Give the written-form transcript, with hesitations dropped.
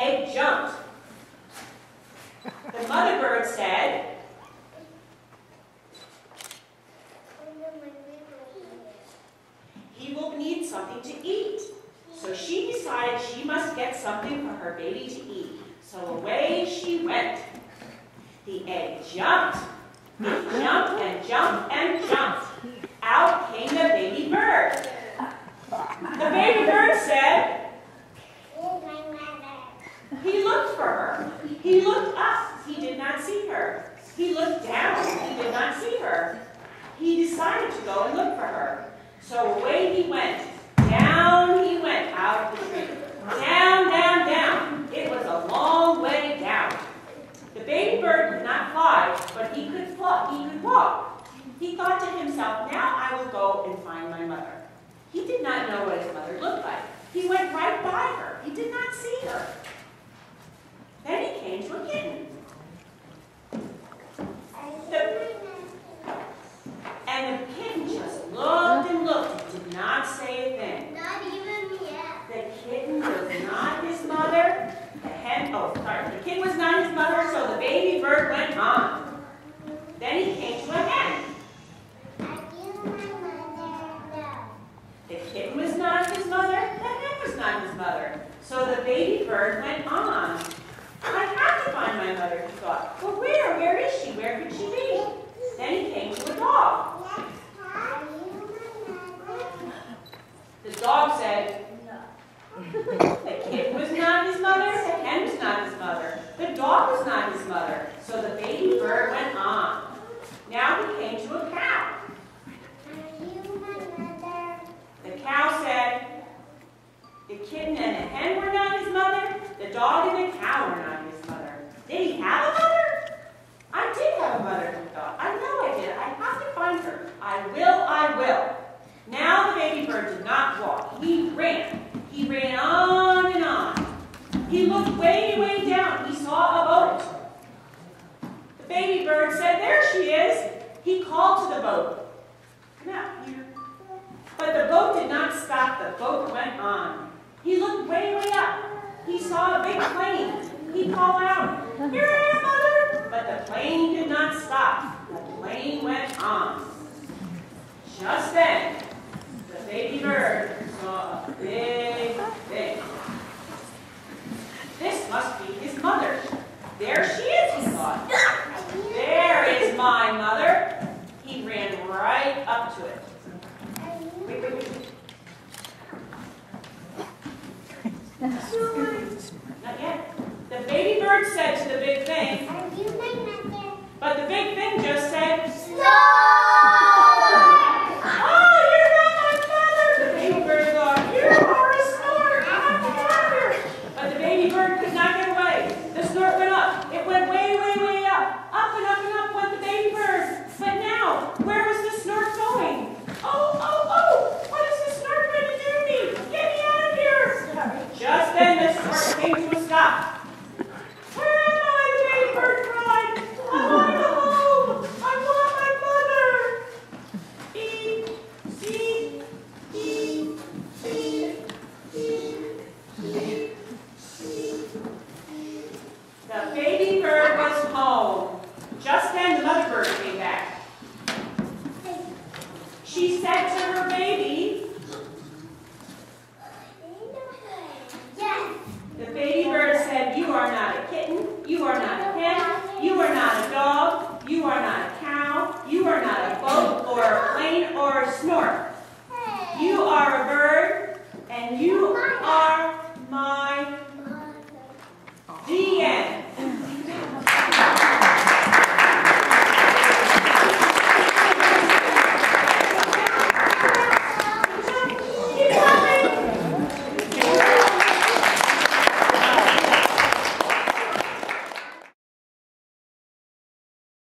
egg jumped. The mother bird said, "He will need something to eat." So she decided she must get something for her baby to eat. So away she went. The egg jumped. It jumped and jumped and jumped. Out came the baby bird. The baby bird said, he looked for her. He looked up. He did not see her. He looked down. He did not see her. He decided to go and look for her. So away he went. Down he went out of the tree. Down, down, down. It was a long way down. The baby bird could not fly, but he could fly. He could walk. He thought to himself, now I will go and find my mother. He did not know what his mother looked like. He went right by her. He did not see her. Then he came to a kitten. And the kitten just looked and looked and did not say a thing. Not even yet. The kitten was not his mother. The kitten was not his mother, so the baby bird went on. Then he came to a hen. The kitten was not his mother. The hen was not his mother. So the baby bird went on. I have to find my mother, he thought. But where? Where is she? Where could she be? Then he came to a dog. The dog said, the kitten was not his mother, the hen was not his mother, the dog was not his mother. So the baby bird went on. Now he came to a cow. The cow said, the kitten and the hen were not his mother, the dog and the cow were not his mother. Did he have a mother? I did have a mother, he thought. I know I did. I have to find her. I will, I will. Now the baby bird did not walk. He ran. He ran on and on. He looked way, way down. He saw a boat. The baby bird said, there she is. He called to the boat. Come out here. But the boat did not stop. The boat went on. He looked way, way up. He saw a big plane. He called out, here I am, mother. But the plane did not stop. The plane went on. Just then, the baby bird saw a big thing. This must be his mother. There she is, he thought. There is my mother. He ran right up to it. Wait, wait, wait. Not yet. The baby bird said to the big thing, but the big thing just said, oh, you're not my mother. The baby bird thought, you are a smart, I'm a mother. But the baby bird could not get